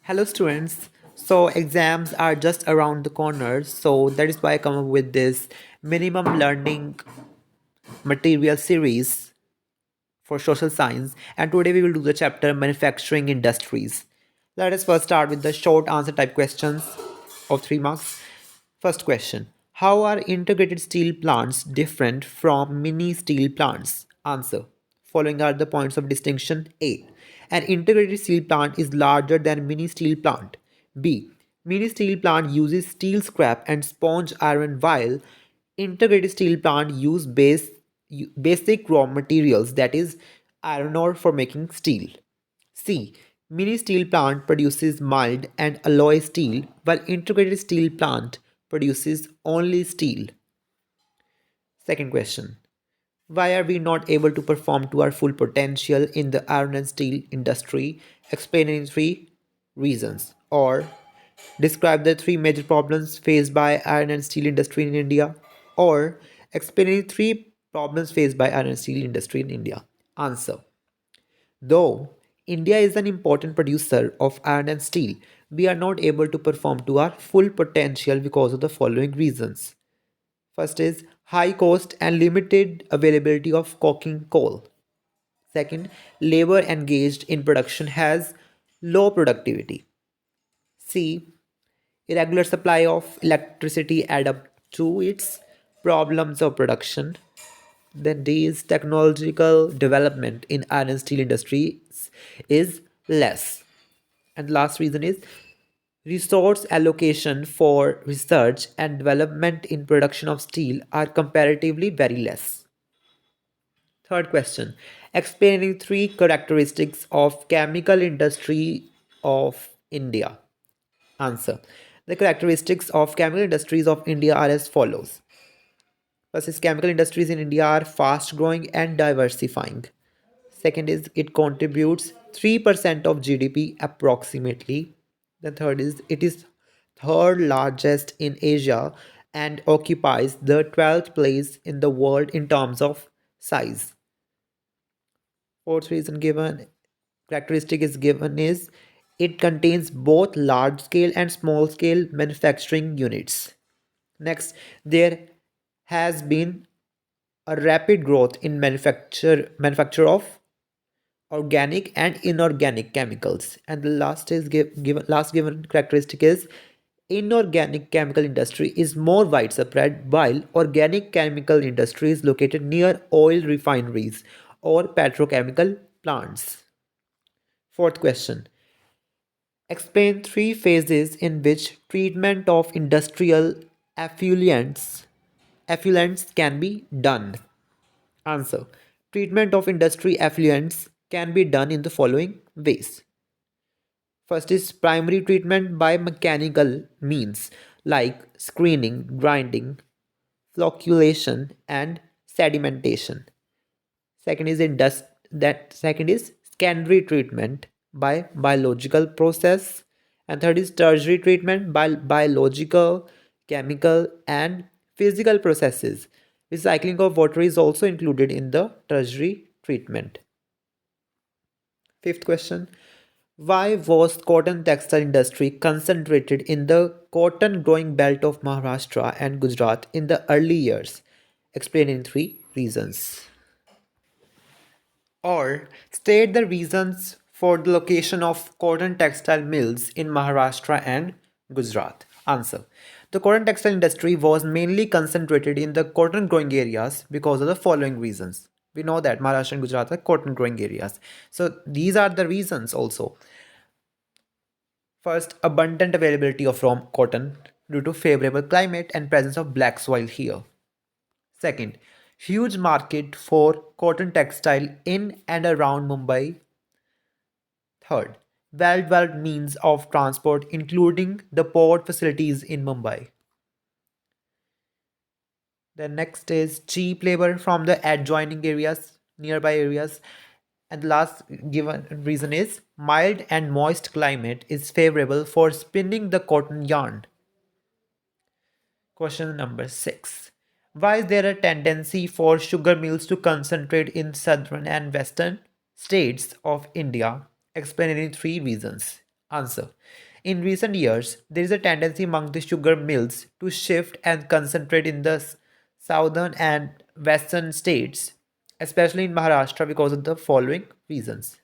Hello students. So exams are just around the corner. So that is why I come up with this minimum learning material series for social science. And today we will do the chapter manufacturing industries. Let us first start with the short answer type questions of 3 marks. First question. How are integrated steel plants different from mini steel plants? Answer. Following are the points of distinction. A. An integrated steel plant is larger than mini steel plant. B. Mini steel plant uses steel scrap and sponge iron while integrated steel plant use basic raw materials that is iron ore for making steel. C. Mini steel plant produces mild and alloy steel while integrated steel plant produces only steel. Second question. Why are we not able to perform to our full potential in the iron and steel industry? Explain in three reasons. Or describe the three major problems faced by iron and steel industry in India. Or explain in three problems faced by iron and steel industry in India. Answer. Though India is an important producer of iron and steel, we are not able to perform to our full potential because of the following reasons. First is high cost and limited availability of coking coal. Second, labor engaged in production has low productivity. C. Irregular supply of electricity add up to its problems of production. Then D is technological development in iron and steel industries is less. And the last reason is resource allocation for research and development in production of steel are comparatively very less. Third question. Explaining three characteristics of chemical industry of India. Answer. The characteristics of chemical industries of India are as follows. First is chemical industries in India are fast growing and diversifying. Second is it contributes 3% of GDP approximately. The third is it is third largest in Asia and occupies the 12th place in the world in terms of size. Fourth reason given characteristic is given is it contains both large scale and small scale manufacturing units. Next, there has been a rapid growth in manufacture of organic and inorganic chemicals, and the last is given characteristic is inorganic chemical industry is more widespread while organic chemical industry is located near oil refineries or petrochemical plants. Fourth question. Explain three phases in which treatment of industrial effluents can be done. Answer. Treatment of industry effluents can be done in the following ways. First is primary treatment by mechanical means like screening, grinding, flocculation, and sedimentation. Second is second is secondary treatment by biological process, and third is tertiary treatment by biological, chemical, and physical processes. Recycling of water is also included in the tertiary treatment. Fifth question. Why was cotton textile industry concentrated in the cotton growing belt of Maharashtra and Gujarat in the early years? Explain in three reasons. Or state the reasons for the location of cotton textile mills in Maharashtra and Gujarat. Answer. The cotton textile industry was mainly concentrated in the cotton growing areas because of the following reasons. We know that Maharashtra and Gujarat are cotton growing areas. So these are the reasons also. First, abundant availability of raw cotton due to favorable climate and presence of black soil here. Second, huge market for cotton textile in and around Mumbai. Third, well-developed means of transport including the port facilities in Mumbai. The next is cheap labor from the adjoining areas, nearby areas. And the last given reason is mild and moist climate is favorable for spinning the cotton yarn. Question number 6. Why is there a tendency for sugar mills to concentrate in southern and western states of India? Explain any three reasons. Answer. In recent years, there is a tendency among the sugar mills to shift and concentrate in the southern and western states, especially in Maharashtra, because of the following reasons.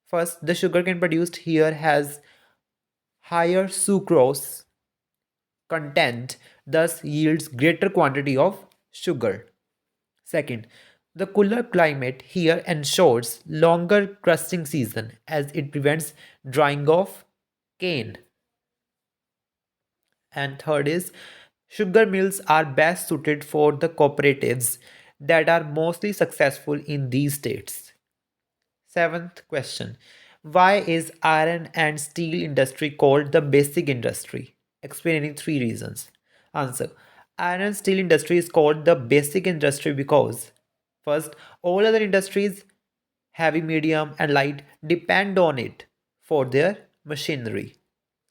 First, the sugarcane produced here has higher sucrose content, thus yields greater quantity of sugar. Second, the cooler climate here ensures longer crushing season as it prevents drying of cane. And third is sugar mills are best suited for the cooperatives that are mostly successful in these states. Seventh question. Why is iron and steel industry called the basic industry? Explaining three reasons. Answer. Iron and steel industry is called the basic industry because first, all other industries, heavy, medium, and light, depend on it for their machinery.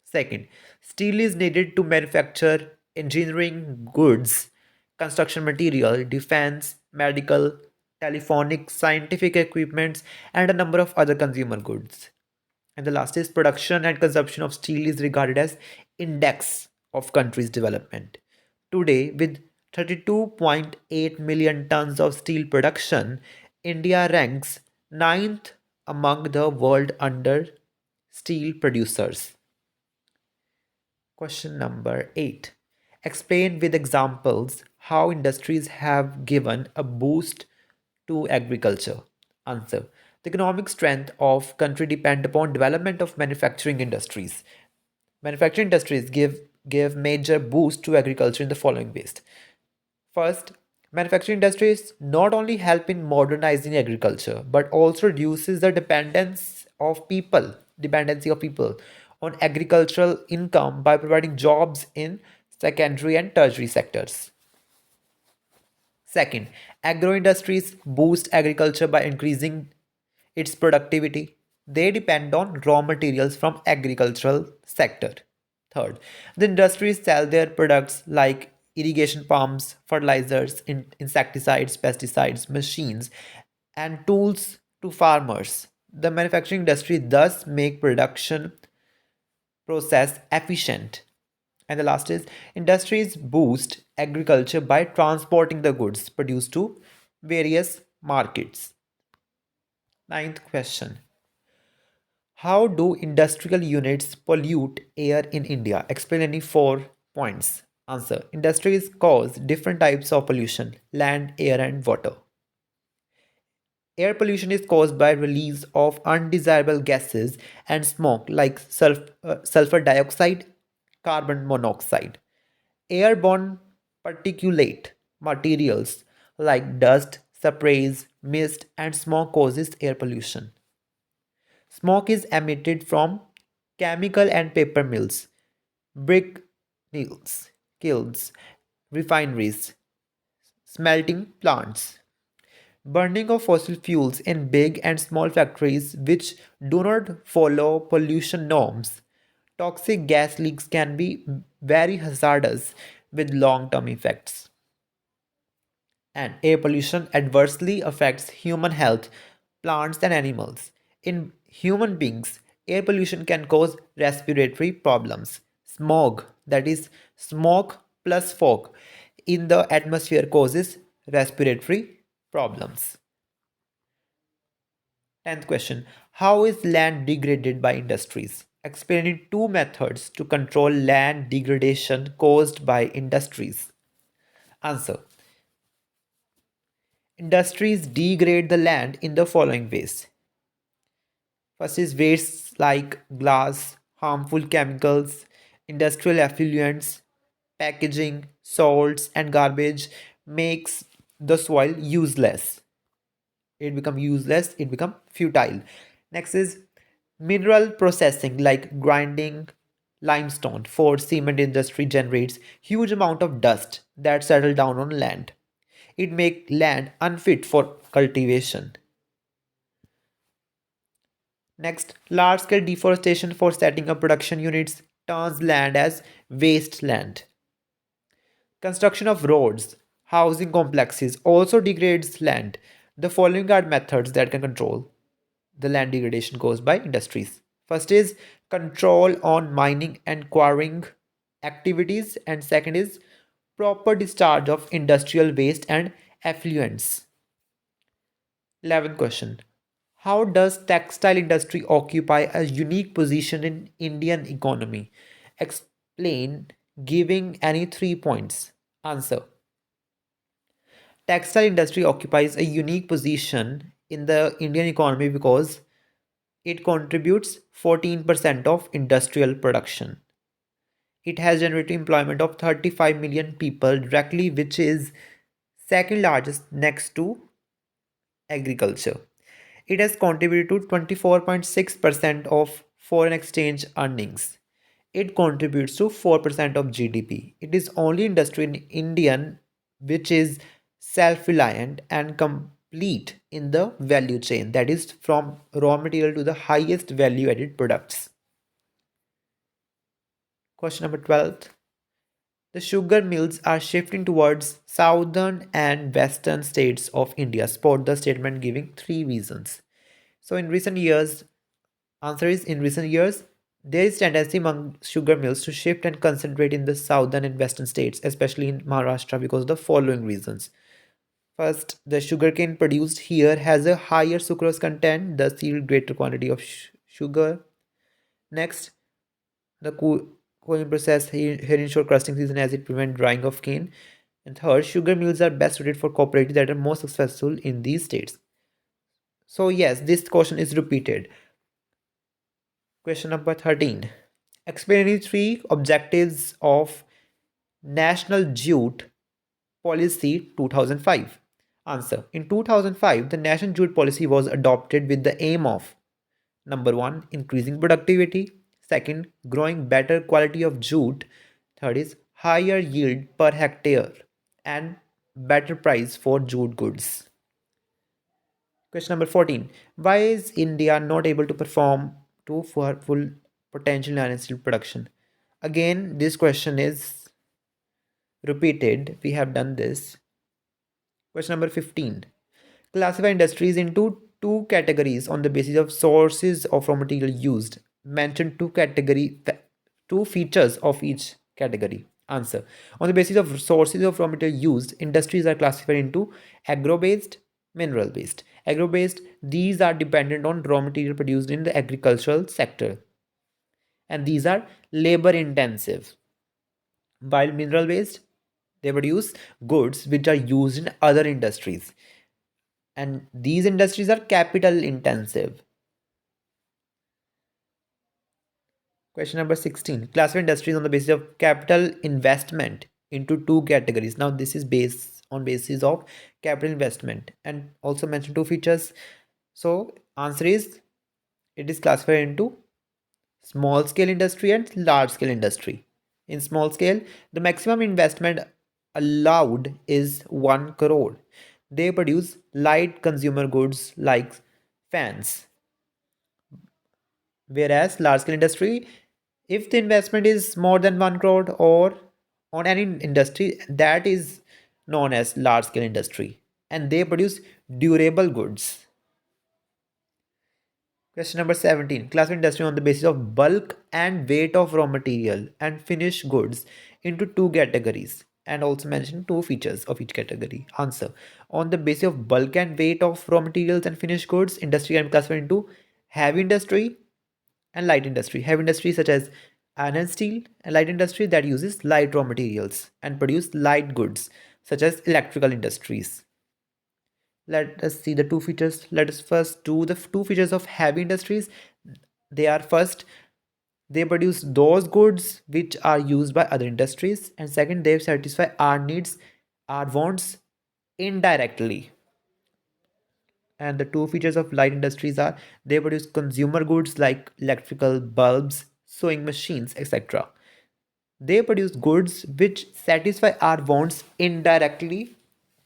Second, steel is needed to manufacture engineering goods, construction material, defense, medical, telephonic, scientific equipments, and a number of other consumer goods. And the last is production and consumption of steel is regarded as index of country's development. Today, with 32.8 million tons of steel production, India ranks ninth among the world under steel producers. Question number 8. Explain with examples how industries have given a boost to agriculture. Answer. The economic strength of country depend upon development of manufacturing industries. Manufacturing industries give major boost to agriculture in the following ways. First, manufacturing industries not only help in modernizing agriculture but also reduces the dependency of people on agricultural income by providing jobs in secondary and tertiary sectors. Second, agro industries boost agriculture by increasing its productivity. They depend on raw materials from agricultural sector. Third, the industries sell their products like irrigation pumps, fertilizers, insecticides, pesticides, machines, and tools to farmers. The manufacturing industry thus make production process efficient. And the last is industries boost agriculture by transporting the goods produced to various markets. Ninth question. How do industrial units pollute air in India? Explain any 4 points. Answer. Industries cause different types of pollution: land, air, and water. Air pollution is caused by release of undesirable gases and smoke like sulfur dioxide, carbon monoxide. Airborne particulate materials like dust, sprays, mist, and smoke causes air pollution. Smoke is emitted from chemical and paper mills, brick mills, kilns, refineries, smelting plants. Burning of fossil fuels in big and small factories which do not follow pollution norms. Toxic gas leaks can be very hazardous with long term effects. And air pollution adversely affects human health, plants, and animals. In human beings, air pollution can cause respiratory problems. Smog, that is, smoke plus fog, in the atmosphere causes respiratory problems. 10th question. How is land degraded by industries? Explaining two methods to control land degradation caused by industries. Answer. Industries degrade the land in the following ways. First is wastes like glass, harmful chemicals, industrial effluents, packaging, salts, and garbage makes the soil useless. It become useless, it become futile. Next is mineral processing like grinding limestone for cement industry generates huge amount of dust that settle down on land. It make land unfit for cultivation. Next, large scale deforestation for setting up production units turns land as wasteland. Construction of roads, housing complexes also degrades land. The following are methods that can control the land degradation caused by industries. First is control on mining and quarrying activities, and second is proper discharge of industrial waste and effluents. 11th question. How does textile industry occupy a unique position in Indian economy? Explain giving any 3 points. Answer. Textile industry occupies a unique position in the Indian economy because it contributes 14% of industrial production. It has generated employment of 35 million people directly, which is second largest next to agriculture. It has contributed to 24.6% of foreign exchange earnings. It contributes to 4% of GDP. It is only industry in Indian which is self-reliant and complete in the value chain, that is from raw material to the highest value added products. Question number 12. The sugar mills are shifting towards southern and western states of India. Support the statement giving 3 reasons. So in recent years, answer is in recent years, there is tendency among sugar mills to shift and concentrate in the southern and western states, especially in Maharashtra, because of the following reasons. First, the sugarcane produced here has a higher sucrose content, thus yield greater quantity of sugar. Next, the cooling process here ensure crusting season as it prevents drying of cane. And third, sugar mills are best suited for cooperatives that are most successful in these states. So yes, this question is repeated. Question number 13. Explain the 3 objectives of National Jute Policy 2005. Answer. In 2005, the National Jute Policy was adopted with the aim of number 1, increasing productivity, second, growing better quality of jute, third is higher yield per hectare, and better price for jute goods. Question number 14. Why is India not able to perform to full potential in iron steel production? Again, this question is repeated. We have done this. Question number 15. Classify industries into 2 categories on the basis of sources of raw material used. Mention 2 features of each category. Answer. On the basis of sources of raw material used, industries are classified into agro-based, mineral-based. Agro-based, these are dependent on raw material produced in the agricultural sector, and these are labor intensive. While mineral-based, they produce goods which are used in other industries, and these industries are capital intensive. Question number 16. Classify industries on the basis of capital investment into 2 categories. Now this is based on basis of capital investment, and also mention 2 features. So answer is, it is classified into small scale industry and large scale industry. In small scale, the maximum investment allowed is 1 crore. They produce light consumer goods like fans. Whereas large scale industry, if the investment is more than 1 crore or on any industry, that is known as large scale industry, and they produce durable goods. Question number 17. Classify industry on the basis of bulk and weight of raw material and finished goods into 2 categories, and also mention 2 features of each category. Answer. On the basis of bulk and weight of raw materials and finished goods, industry can be classified into heavy industry and light industry. Heavy industry such as iron and steel, and light industry that uses light raw materials and produce light goods such as electrical industries. Let us see the 2 features. Let us first do the 2 features of heavy industries. They are, first, they produce those goods which are used by other industries, and second, they satisfy our needs, our wants indirectly. And the 2 features of light industries are, they produce consumer goods like electrical bulbs, sewing machines, etc. They produce goods which satisfy our wants indirectly.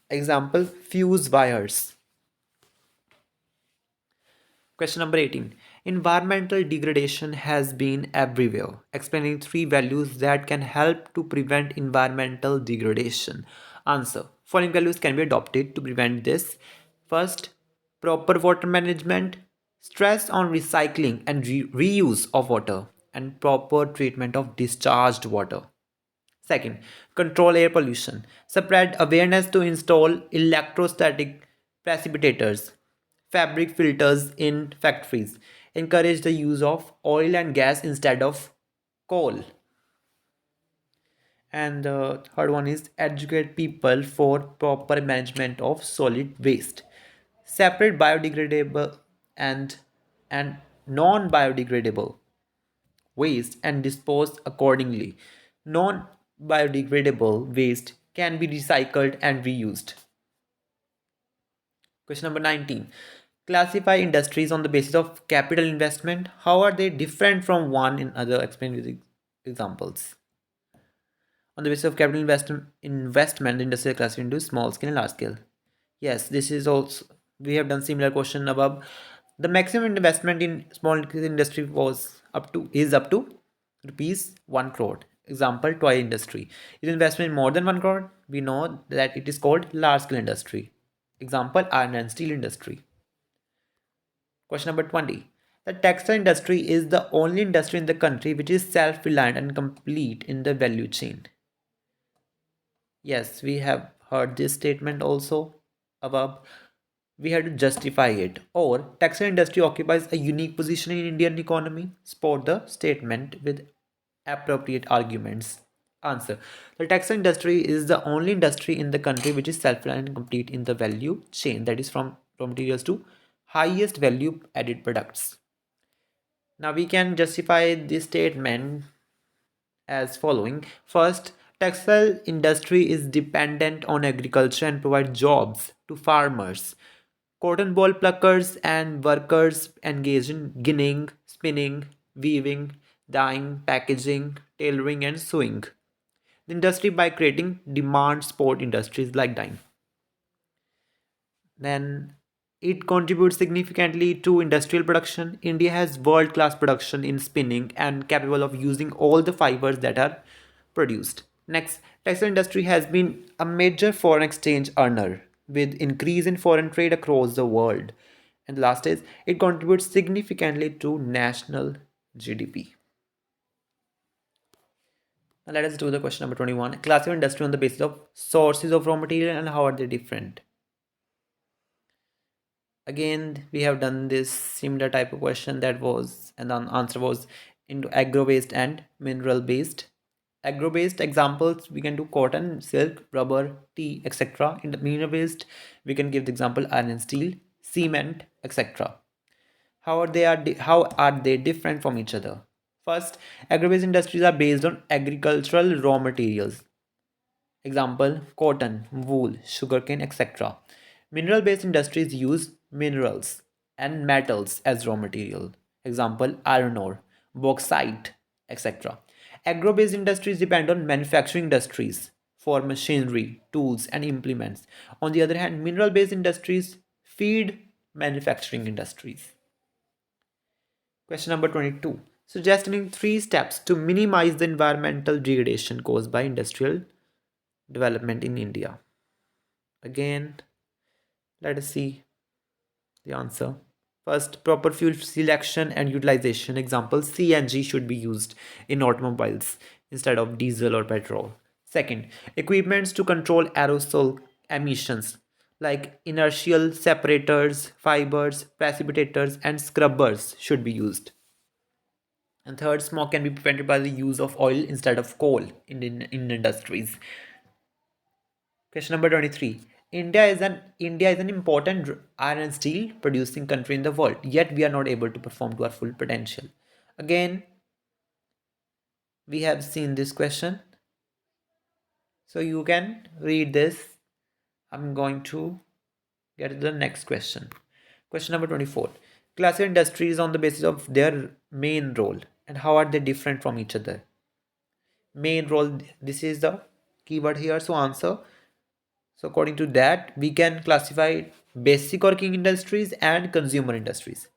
Example, fuse wires. Question number 18. Environmental degradation has been everywhere. Explaining 3 values that can help to prevent environmental degradation. Answer. Following values can be adopted to prevent this. First, proper water management, stress on recycling and reuse of water. and proper treatment of discharged water. Second, control air pollution. Spread awareness to install electrostatic precipitators, fabric filters in factories. Encourage the use of oil and gas instead of coal. And the third one is educate people for proper management of solid waste. Separate biodegradable and and non-biodegradable waste and dispose accordingly. Non biodegradable waste can be recycled and reused. Question number 19. Classify industries on the basis of capital investment. How are they different from one in other? Explain with examples. On the basis of capital investment, the industry is classified into small scale and large scale. Yes, this is also, we have done similar question above. The maximum investment in small scale industry was up to rupees 1 crore. Example, toy industry. If investment in more than 1 crore, we know that it is called large scale industry. Example, iron and steel industry. Question number 20. The textile industry is the only industry in the country which is self-reliant and complete in the value chain. Yes, we have heard this statement also above. We had to justify it. Or textile industry occupies a unique position in Indian economy. Support the statement with appropriate arguments. Answer. The textile industry is the only industry in the country which is self-reliant and complete in the value chain, that is from raw materials to highest value added products. Now we can justify this statement as following. First, textile industry is dependent on agriculture and provide jobs to farmers. Cotton ball pluckers and workers engaged in ginning, spinning, weaving, dyeing, packaging, tailoring and sewing. The industry by creating demand sport industries like dyeing. Then it contributes significantly to industrial production. India has world class production in spinning and capable of using all the fibers that are produced. Next, textile industry has been a major foreign exchange earner with increase in foreign trade across the world. And the last is it contributes significantly to national GDP. Now let us do the question number 21. Classify industry on the basis of sources of raw material and how are they different. Again, we have done this similar type of question that was, and the answer was into agro based and mineral based. Agro based examples we can do cotton, silk, rubber, tea, etc. In the mineral based, we can give the example iron and steel, cement, etc. How are they different from each other? First, agro based industries are based on agricultural raw materials. Example, cotton, wool, sugarcane, etc. Mineral-based industries use minerals and metals as raw material. Example, iron ore, bauxite, etc. Agro-based industries depend on manufacturing industries for machinery, tools, and implements. On the other hand, mineral-based industries feed manufacturing industries. Question number 22. Suggesting 3 steps to minimize the environmental degradation caused by industrial development in India. Again, let us see the answer. First, proper fuel selection and utilization. Example, CNG should be used in automobiles instead of diesel or petrol. Second, equipments to control aerosol emissions like inertial separators, fibers, precipitators, and scrubbers should be used. And third, smoke can be prevented by the use of oil instead of coal in industries. Question number 23. India is an important iron and steel producing country in the world, yet we are not able to perform to our full potential. Again, we have seen this question. So you can read this. I'm going to get to the next question. Question number 24. Classify industries on the basis of their main role and how are they different from each other. Main role, this is the keyword here, so answer. So according to that, we can classify basic working industries and consumer industries.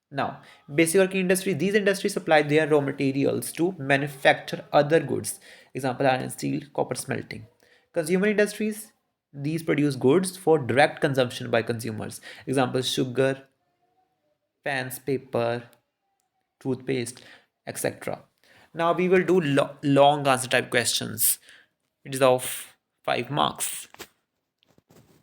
Now, basic working industry, these industries supply their raw materials to manufacture other goods. Example, iron and steel, copper smelting. Consumer industries, these produce goods for direct consumption by consumers. Example, sugar, pans, paper, toothpaste. etc. Now we will do long answer type questions. It is of 5 marks.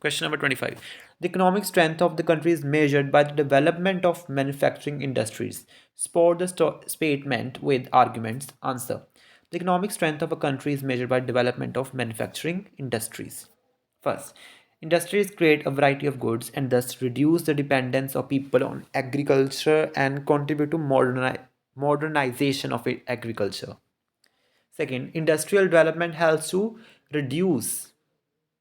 Question number 25. The economic strength of the country is measured by the development of manufacturing industries. Support the statement with arguments. Answer. The economic strength of a country is measured by development of manufacturing industries. First, industries create a variety of goods and thus reduce the dependence of people on agriculture and contribute to modernization of agriculture. Second, industrial development helps to reduce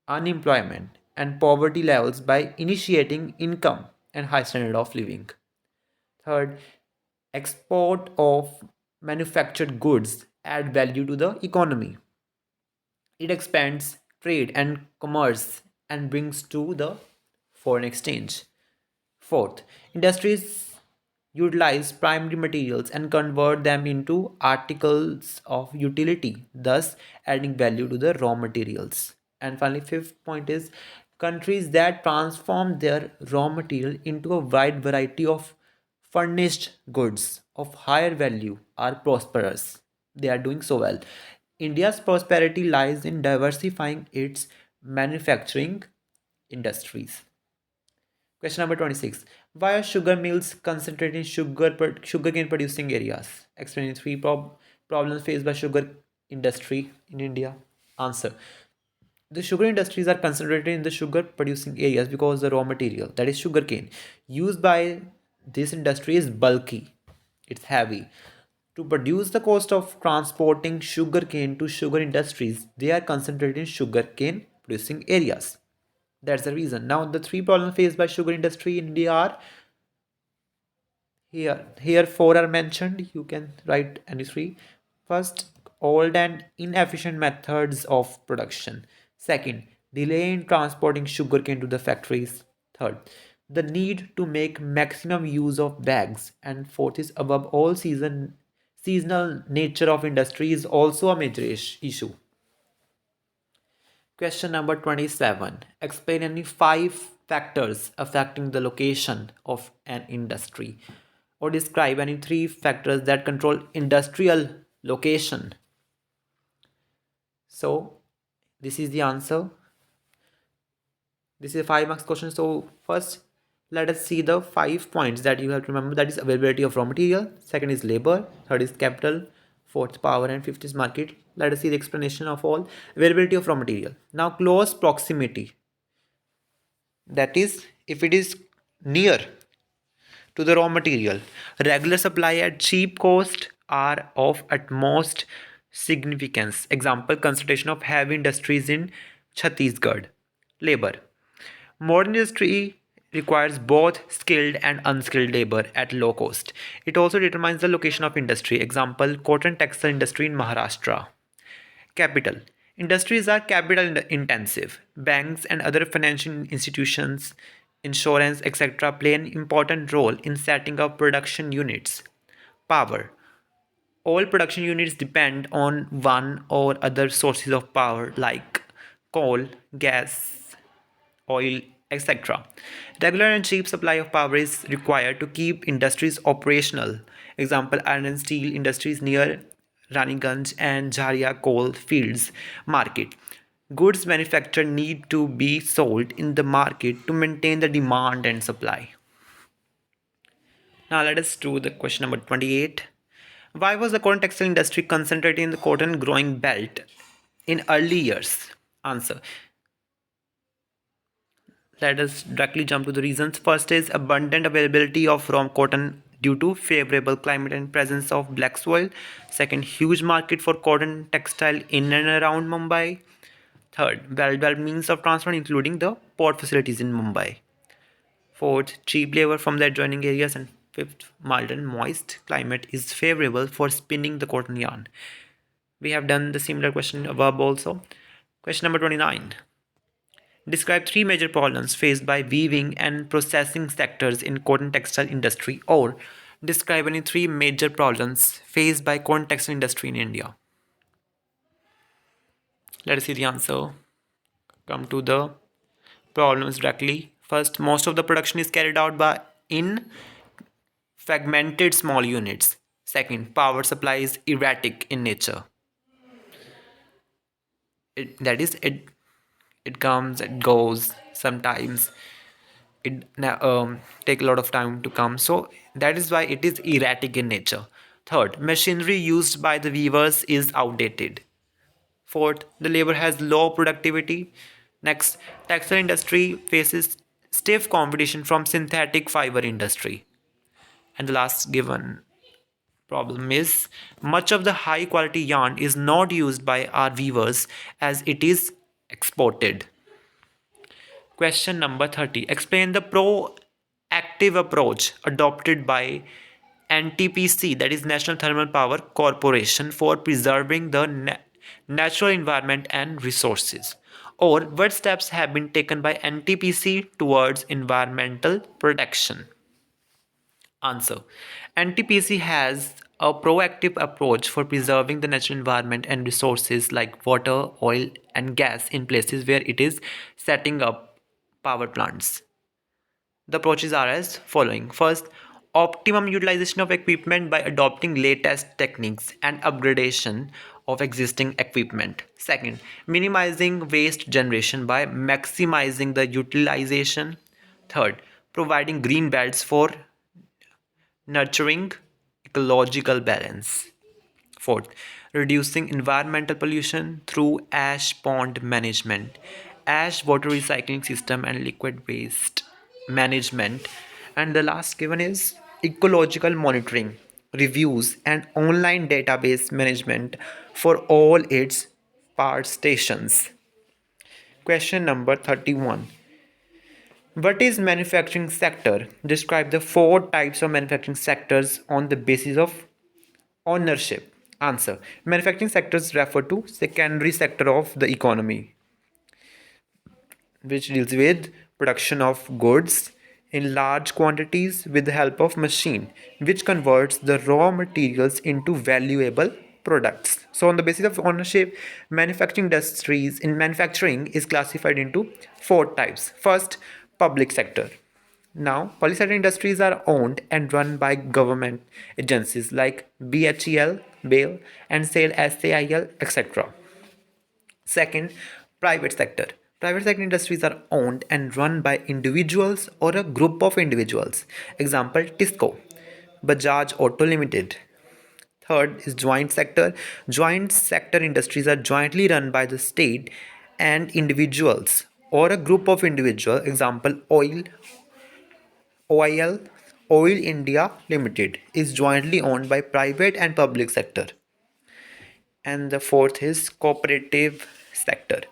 unemployment and poverty levels by initiating income and high standard of living. Third, export of manufactured goods add value to the economy. It expands trade and commerce and brings to the foreign exchange. Fourth, industries utilize primary materials and convert them into articles of utility, thus adding value to the raw materials. And finally, fifth point is countries that transform their raw material into a wide variety of furnished goods of higher value are prosperous. They are doing so well. India's prosperity lies in diversifying its manufacturing industries. Question number 26. Why are sugar mills concentrated in sugarcane producing areas? Explaining three problems faced by sugar industry in India. Answer. The sugar industries are concentrated in the sugar producing areas because the raw material, that is sugarcane, used by this industry is bulky. It's heavy. To produce the cost of transporting sugarcane to sugar industries, they are concentrated in sugarcane producing areas. That's the reason. Now, the three problems faced by sugar industry in India are here four are mentioned. You can write any three. First, old and inefficient methods of production. Second, delay in transporting sugarcane to the factories. Third, the need to make maximum use of bags. And fourth is above all seasonal nature of industry is also a major issue. Question number 27. Explain any five factors affecting the location of an industry, or describe any three factors that control industrial location. So, this is the answer. This is a 5 marks question. So, first, let us see the 5 points that you have to remember. That is availability of raw material. Second is labor. Third is capital. Fourth, power. And fifth is market. Let us see the explanation of all. Availability of raw material. Now, close proximity. That is, if it is near to the raw material, regular supply at cheap cost are of utmost significance. Example, concentration of heavy industries in Chhattisgarh. Labor. Modern industry requires both skilled and unskilled labor at low cost. It also determines the location of industry. Example, cotton textile industry in Maharashtra. Capital. Industries are capital intensive. Banks and other financial institutions, insurance, etc., play an important role in setting up production units. Power. All production units depend on one or other sources of power like coal, gas, oil, etc. Regular and cheap supply of power is required to keep industries operational. Example, iron and steel industries near Raniganj and Jharia coal fields market. Goods manufactured need to be sold in the market to maintain the demand and supply. Now let us do the question number 28. Why was the cotton textile industry concentrated in the cotton growing belt in early years? Answer. Let us directly jump to the reasons. First is abundant availability of raw cotton due to favorable climate and presence of black soil. Second, huge market for cotton textile in and around Mumbai. Third, well-developed means of transport including the port facilities in Mumbai. Fourth, cheap labor from the adjoining areas. And fifth, mild and moist climate is favorable for spinning the cotton yarn. We have done the similar question above also. Question number 29. Describe three major problems faced by weaving and processing sectors in cotton textile industry, or describe any three major problems faced by cotton textile industry in India. Let us see the answer. Come to the problems directly. First, most of the production is carried out by in fragmented small units. Second, power supply is erratic in nature. It comes, it goes. Sometimes it take a lot of time to come. So that is why it is erratic in nature. Third, machinery used by the weavers is outdated. Fourth, the labor has low productivity. Next, textile industry faces stiff competition from synthetic fiber industry. And the last given problem is much of the high quality yarn is not used by our weavers as it is exported. Question number 30. Explain the proactive approach adopted by NTPC, that is National Thermal Power Corporation, for preserving the natural environment and resources. Or what steps have been taken by NTPC towards environmental protection? Answer. NTPC has a proactive approach for preserving the natural environment and resources like water, oil, and gas in places where it is setting up power plants. The approaches are as following. First, optimum utilization of equipment by adopting latest techniques and upgradation of existing equipment. Second, minimizing waste generation by maximizing the utilization. Third, providing green belts for nurturing ecological balance. Fourth, reducing environmental pollution through ash pond management, ash water recycling system, and liquid waste management. And the last given is ecological monitoring, reviews, and online database management for all its power stations. Question number 31. What is manufacturing sector? Describe the four types of manufacturing sectors on the basis of ownership. Answer. Manufacturing sectors refer to secondary sector of the economy, which deals with production of goods in large quantities with the help of machine, which converts the raw materials into valuable products. So on the basis of ownership, manufacturing industries in manufacturing is classified into four types. First, public sector. Now, public sector industries are owned and run by government agencies like BHEL, BAIL, and SAIL, etc. Second, private sector. Private sector industries are owned and run by individuals or a group of individuals. Example, Tisco, Bajaj Auto Limited. Third is joint sector. Joint sector industries are jointly run by the state and individuals or a group of individuals. Example, OIL, Oil India Limited is jointly owned by private and public sector. And the fourth is cooperative sector.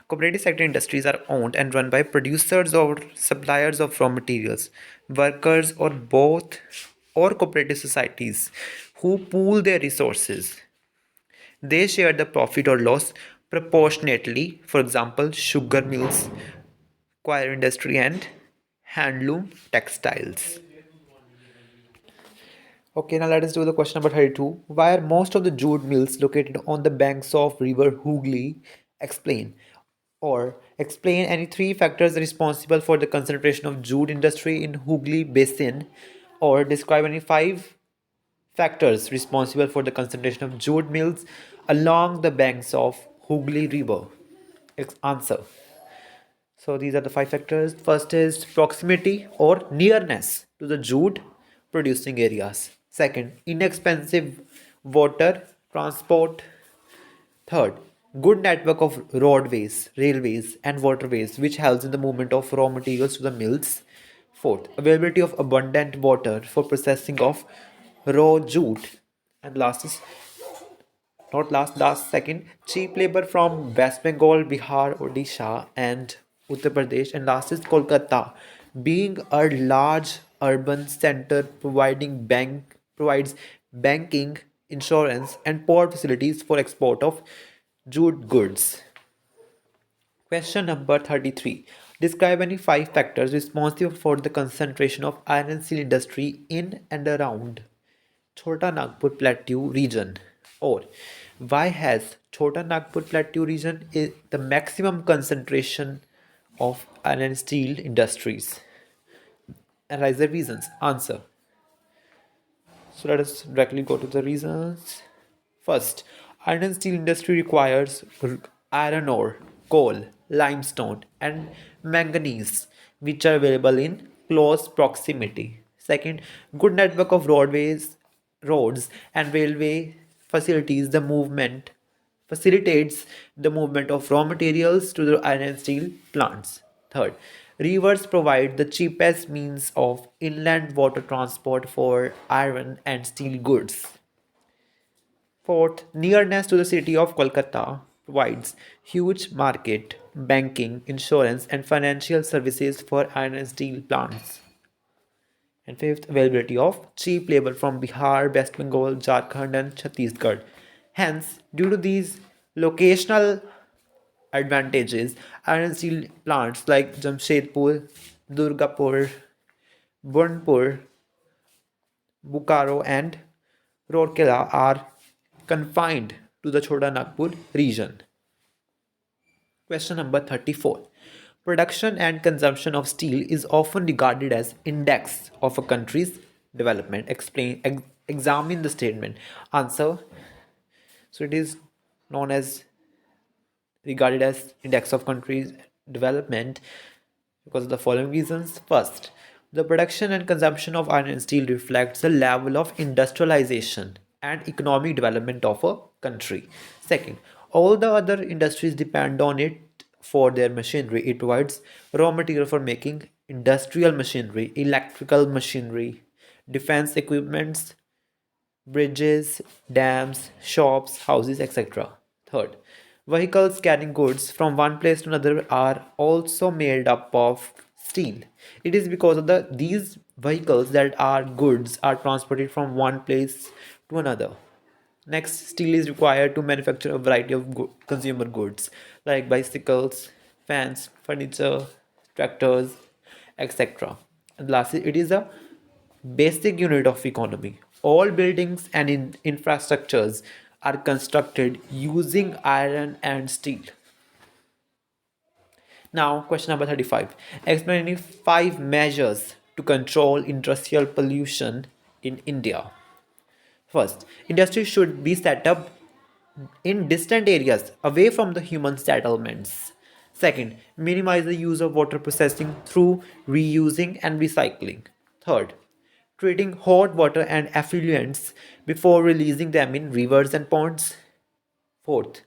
Cooperative sector industries are owned and run by producers or suppliers of raw materials, workers, or both, or cooperative societies who pool their resources. They share the profit or loss proportionately. For example, sugar mills, coir industry, and handloom textiles. Okay, now let us do the question number 32. Why are most of the jute mills located on the banks of river Hooghly? Explain. Or explain any three factors responsible for the concentration of jute industry in Hooghly Basin. Or describe any five factors responsible for the concentration of jute mills along the banks of Hooghly River. Answer. So these are the five factors. First is proximity or nearness to the jute producing areas. Second, inexpensive water transport. Third, good network of roadways, railways, and waterways, which helps in the movement of raw materials to the mills. Fourth, availability of abundant water for processing of raw jute. And last is not last second, cheap labor from West Bengal, Bihar, Odisha, and Uttar Pradesh. And last is Kolkata, being a large urban center provides banking, insurance, and port facilities for export of jute goods. Question number 33. Describe any five factors responsible for the concentration of iron and steel industry in and around Chota Nagpur Plateau region. Or why has Chota Nagpur Plateau region the maximum concentration of iron and steel industries? Analyze the reasons. Answer. So let us directly go to the reasons. First, iron and steel industry requires iron ore, coal, limestone, and manganese, which are available in close proximity. Second, good network of roads, and railway facilities the movement facilitates the movement of raw materials to the iron and steel plants. Third, rivers provide the cheapest means of inland water transport for iron and steel goods. Fourth, nearness to the city of Kolkata provides huge market, banking, insurance, and financial services for iron and steel plants. And fifth, availability of cheap labor from Bihar, West Bengal, Jharkhand, and Chhattisgarh. Hence, due to these locational advantages, iron and steel plants like Jamshedpur, Durgapur, Burnpur, Bokaro, and Rourkela are confined to the Chota Nagpur region. Question number 34. Production and consumption of steel is often regarded as index of a country's development. Examine the statement. Answer. So it is known as regarded as index of countries development because of the following reasons. First, the production and consumption of iron and steel reflects the level of industrialization and economic development of a country. Second, all the other industries depend on it for their machinery. It provides raw material for making industrial machinery, electrical machinery, defense equipments, bridges, dams, shops, houses, etc. Third, vehicles carrying goods from one place to another are also made up of steel. It is because of these vehicles that our goods are transported from one place to another. Next, steel is required to manufacture a variety of consumer goods like bicycles, fans, furniture, tractors, etc. And lastly, it is a basic unit of economy. All buildings and infrastructures are constructed using iron and steel. Now, question number 35. Explain any five measures to control industrial pollution in India. First, industry should be set up in distant areas away from the human settlements. Second, minimize the use of water processing through reusing and recycling. Third, treating hot water and effluents before releasing them in rivers and ponds. Fourth,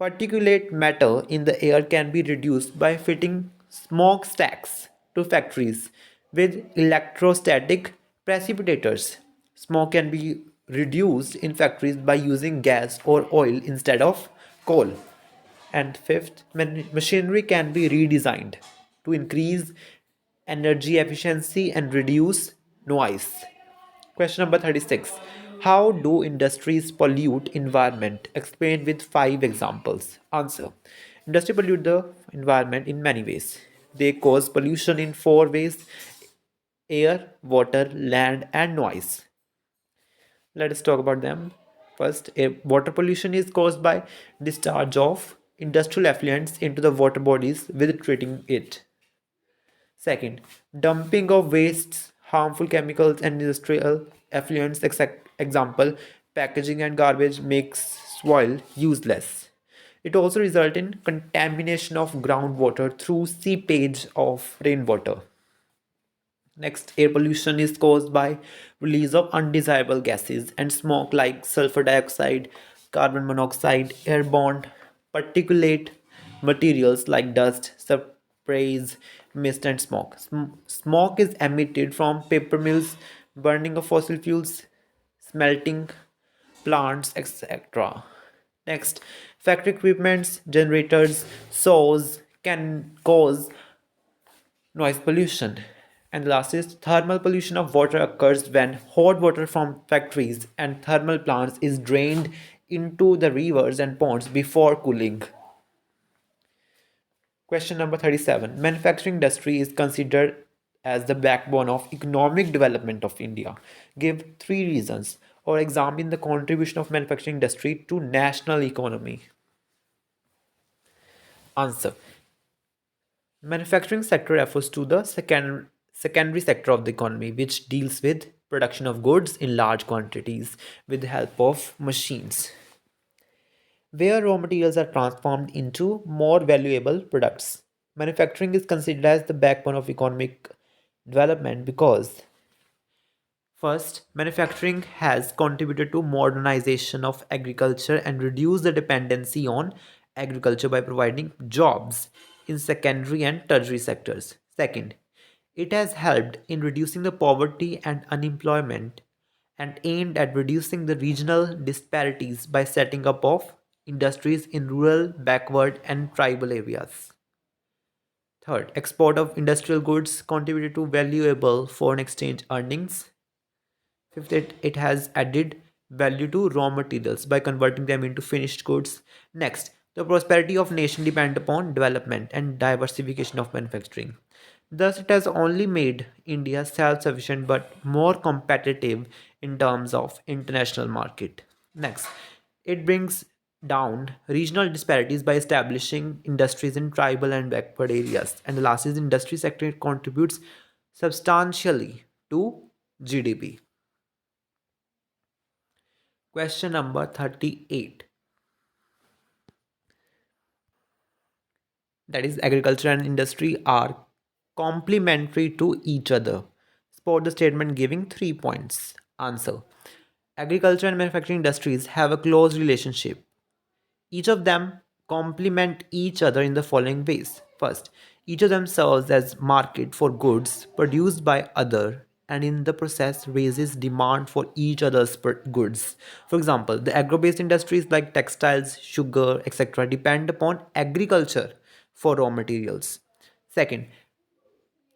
particulate matter in the air can be reduced by fitting smokestacks to factories with electrostatic precipitators. Smoke can be reduced in factories by using gas or oil instead of coal. And fifth, machinery can be redesigned to increase energy efficiency and reduce noise. Question number 36. How do industries pollute environment? Explain with five examples. Answer. Industry pollute the environment in many ways. They cause pollution in four ways: air, water, land, and noise. Let us talk about them. First, water pollution is caused by discharge of industrial effluents into the water bodies with treating it. Second, dumping of wastes, harmful chemicals, and industrial effluents, example, packaging and garbage, makes soil useless. It also results in contamination of groundwater through seepage of rainwater. Next, air pollution is caused by release of undesirable gases and smoke like sulfur dioxide, carbon monoxide, airborne particulate materials like dust, sprays, mist, and smoke. Smoke is emitted from paper mills, burning of fossil fuels, smelting plants, etc. Next, factory equipments, generators, saws can cause noise pollution. And the last is thermal pollution of water occurs when hot water from factories and thermal plants is drained into the rivers and ponds before cooling. Question number 37. Manufacturing industry is considered as the backbone of economic development of India. Give three reasons or examine the contribution of manufacturing industry to national economy. Answer. Manufacturing sector refers to the secondary sector of the economy which deals with production of goods in large quantities with the help of machines, where raw materials are transformed into more valuable products. Manufacturing is considered as the backbone of economic development because first, manufacturing has contributed to modernization of agriculture and reduced the dependency on agriculture by providing jobs in secondary and tertiary sectors. Second, it has helped in reducing the poverty and unemployment and aimed at reducing the regional disparities by setting up of industries in rural, backward and tribal areas. Third, export of industrial goods contributed to valuable foreign exchange earnings. Fifth, it has added value to raw materials by converting them into finished goods. Next, the prosperity of nation depend upon development and diversification of manufacturing. Thus, it has only made India self-sufficient but more competitive in terms of international market. Next, it brings down regional disparities by establishing industries in tribal and backward areas. And the last is industry sector contributes substantially to GDP. Question number 38, that is agriculture and industry are complementary to each other. Support the statement giving 3 points. Answer. Agriculture and manufacturing industries have a close relationship. Each of them complement each other in the following ways. First, each of them serves as market for goods produced by other and in the process raises demand for each other's goods. For example, the agro-based industries like textiles, sugar, etc. depend upon agriculture for raw materials. Second,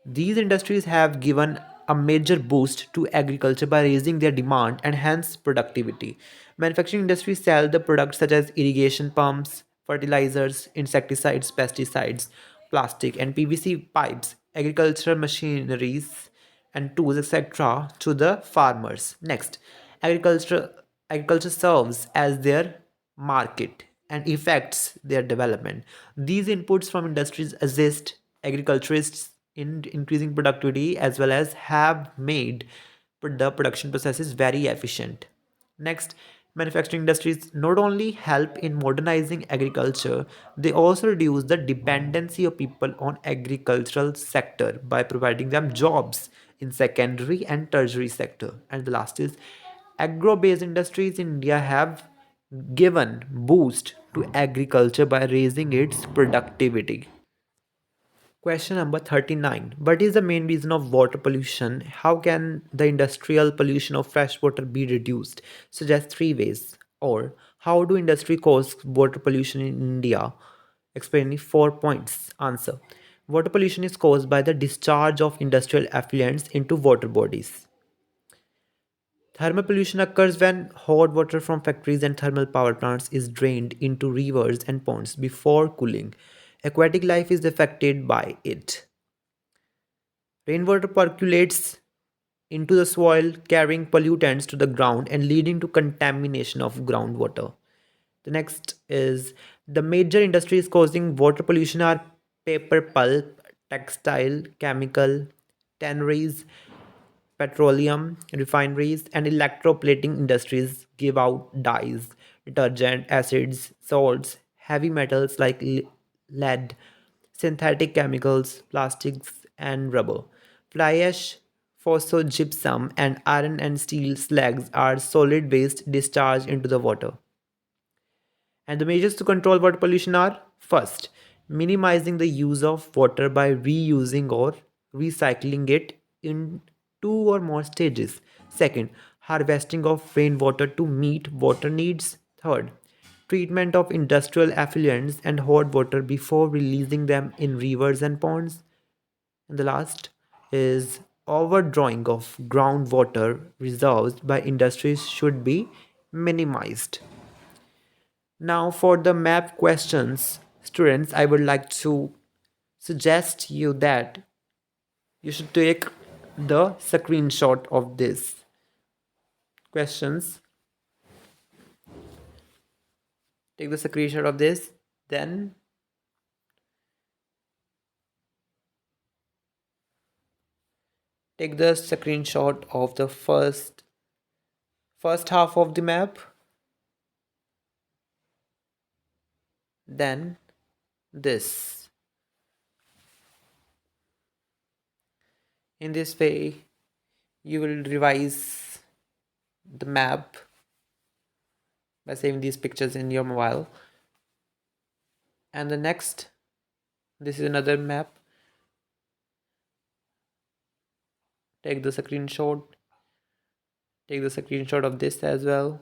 these industries have given a major boost to agriculture by raising their demand and hence productivity. Manufacturing industries sell the products such as irrigation pumps, fertilizers, insecticides, pesticides, plastic and PVC pipes, agricultural machineries and tools, etc. to the farmers. Next, agriculture agriculture serves as their market and affects their development. These inputs from industries assist agriculturists in increasing productivity as well as have made the production processes very efficient. Next, manufacturing industries not only help in modernizing agriculture, they also reduce the dependency of people on agricultural sector by providing them jobs in secondary and tertiary sector. And the last is agro-based industries in India have given boost to agriculture by raising its productivity. Question number 39. What is the main reason of water pollution? How can the industrial pollution of fresh water be reduced? Suggest three ways. Or how do industry cause water pollution in India? Explain 4 points. Answer. Water pollution is caused by the discharge of industrial effluents into water bodies. Thermal pollution occurs when hot water from factories and thermal power plants is drained into rivers and ponds before cooling. Aquatic life is affected by it. Rainwater percolates into the soil, carrying pollutants to the ground and leading to contamination of groundwater. The next is the major industries causing water pollution are paper pulp, textile, chemical, tanneries, petroleum refineries, and electroplating industries give out dyes, detergent, acids, salts, heavy metals like lead, synthetic chemicals, plastics, and rubber. Fly ash, phosphogypsum, and iron and steel slags are solid waste discharged into the water. And the measures to control water pollution are first, minimizing the use of water by reusing or recycling it in two or more stages. Second, harvesting of rainwater to meet water needs. Third, treatment of industrial effluents and hot water before releasing them in rivers and ponds. And the last is overdrawing of groundwater reserves by industries should be minimized. Now, for the map questions, students, I would like to suggest you that you should take the screenshot of these questions. Take the screenshot of this, then take the screenshot of the first half of the map, then this. In this way, you will revise the map by saving these pictures in your mobile. And the next, this is another map. Take the screenshot. Take the screenshot of this as well.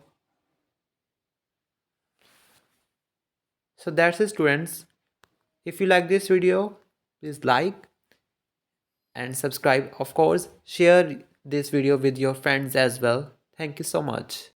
So that's it, students. If you like this video, please like and subscribe. Of course, share this video with your friends as well. Thank you so much.